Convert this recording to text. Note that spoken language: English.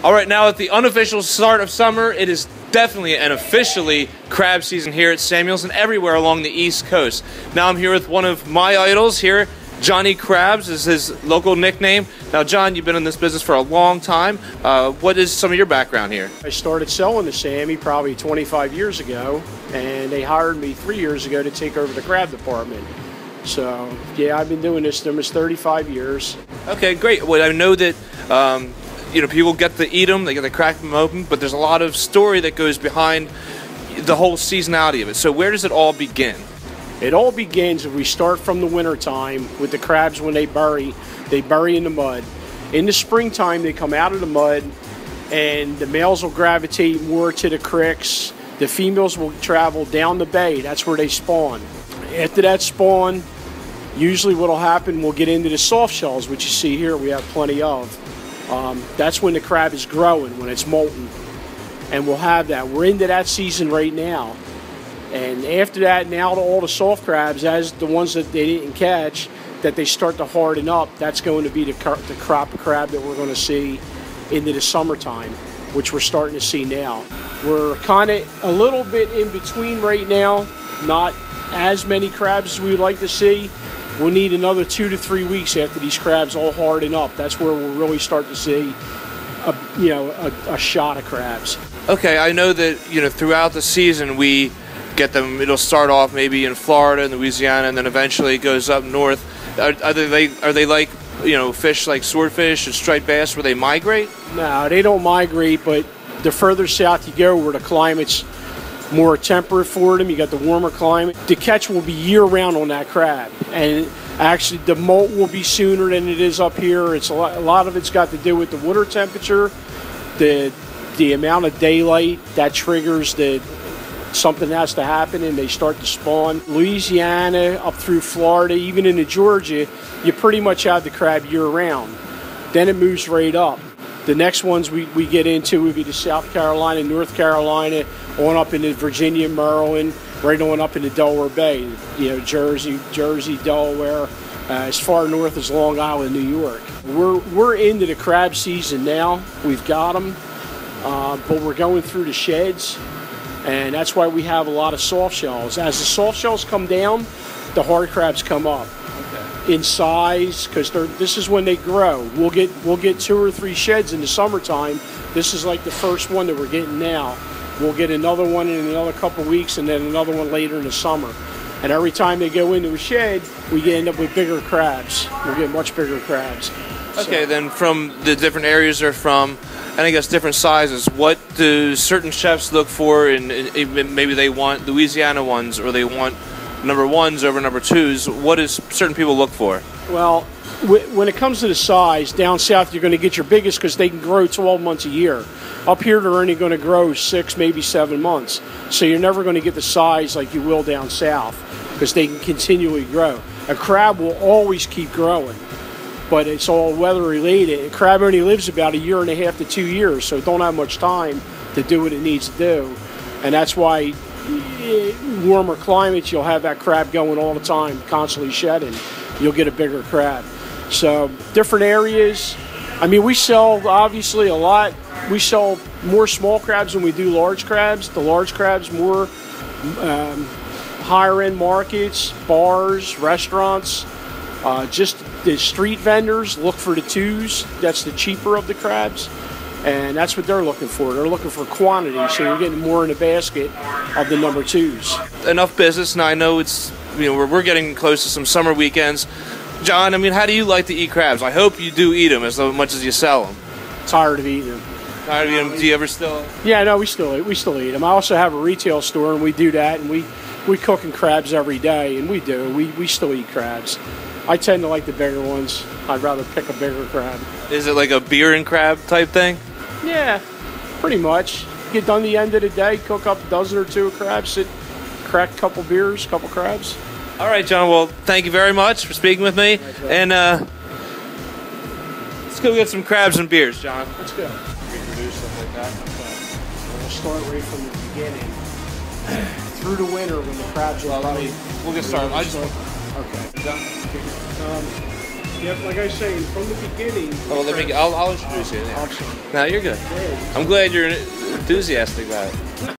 All right, now at the unofficial start of summer, it is definitely and officially crab season here at Samuels and everywhere along the East Coast. Now I'm here with one of my idols here. Johnny Crabs is his local nickname. Now, John, you've been in this business for a long time. What is some of your background here? I started selling to Sammy probably 25 years ago, and they hired me 3 years ago to take over the crab department. So, yeah, I've been doing this almost 35 years. Okay, great. Well, I know that people get to eat them, they get to crack them open, but there's a lot of story that goes behind the whole seasonality of it. So where does it all begin? It all begins if we start from the winter time with the crabs when they bury in the mud. In the springtime, they come out of the mud, and the males will gravitate more to the creeks. The females will travel down the bay. That's where they spawn. After that spawn, usually what will happen, we'll get into the soft shells, which you see here we have plenty of. That's when the crab is growing, when it's molting. And we'll have that. We're into that season right now. And after that, now all the soft crabs, as the ones that they didn't catch, that they start to harden up, that's going to be the crop of crab that we're going to see into the summertime, which we're starting to see now. We're kind of a little bit in between right now, not as many crabs as we would like to see. We'll need another 2 to 3 weeks after these crabs all harden up. That's where we'll really start to see a shot of crabs. Okay, I know that throughout the season we get them. It'll start off maybe in Florida and Louisiana, and then eventually it goes up north. Are they like fish like swordfish and striped bass where they migrate? No, they don't migrate, but the further south you go where the climate's more temperate for them, you got the warmer climate, the catch will be year-round on that crab. And actually the molt will be sooner than it is up here. It's a lot of it's got to do with the water temperature, the amount of daylight that triggers something has to happen, and they start to spawn. Louisiana up through Florida, even into Georgia, you pretty much have the crab year-round. Then it moves right up. The next ones we get into would be the South Carolina, North Carolina, on up into Virginia, Maryland, right on up into Delaware Bay, Jersey, Delaware, as far north as Long Island, New York. We're into the crab season now. We've got them, but we're going through the sheds, and that's why we have a lot of soft shells. As the soft shells come down, the hard crabs come up. In size, because this is when they grow. We'll get 2 or 3 sheds in the summertime. This is like the first one that we're getting now. We'll get another one in another couple weeks, and then another one later in the summer. And every time they go into a shed, we end up with bigger crabs. We'll get much bigger crabs. Okay, then from the different areas they're from, and I guess different sizes, what do certain chefs look for? And maybe they want Louisiana ones, or they want number 1s over number 2s. What does certain people look for? Well, when it comes to the size, down south you're going to get your biggest because they can grow 12 months a year. Up here they're only going to grow 6, maybe 7 months. So you're never going to get the size like you will down south because they can continually grow. A crab will always keep growing, but it's all weather related. A crab only lives about 1.5 years to 2 years, so it don't have much time to do what it needs to do. And that's why warmer climates, you'll have that crab going all the time, constantly shedding. You'll get a bigger crab. So different areas. I mean, we sell obviously a lot. We sell more small crabs than we do large crabs. The large crabs more higher end markets, bars, restaurants, just the street vendors look for the 2s. That's the cheaper of the crabs. And that's what they're looking for. They're looking for quantity, so you're getting more in the basket of the number 2s. Enough business. Now I know it's we're getting close to some summer weekends. John, I mean, how do you like to eat crabs? I hope you do eat them as much as you sell them. Tired of eating them. Tired of eating them? Do you ever still? Yeah, no, we still eat them. I also have a retail store, and we do that, and we cooking crabs every day, and we do. We still eat crabs. I tend to like the bigger ones. I'd rather pick a bigger crab. Is it like a beer and crab type thing? Yeah, pretty much. Get done the end of the day, cook up a dozen or 2 of crabs, crack a couple beers, couple crabs. All right, John. Well, thank you very much for speaking with me. And let's go get some crabs and beers, John. Let's go. Introduce stuff like that. Okay. We'll start right from the beginning. Through the winter when the crabs are we'll get started. Okay. Yep, like I say, from the beginning. Oh, I'll introduce you. Yeah. No, you're good. I'm glad you're enthusiastic about it.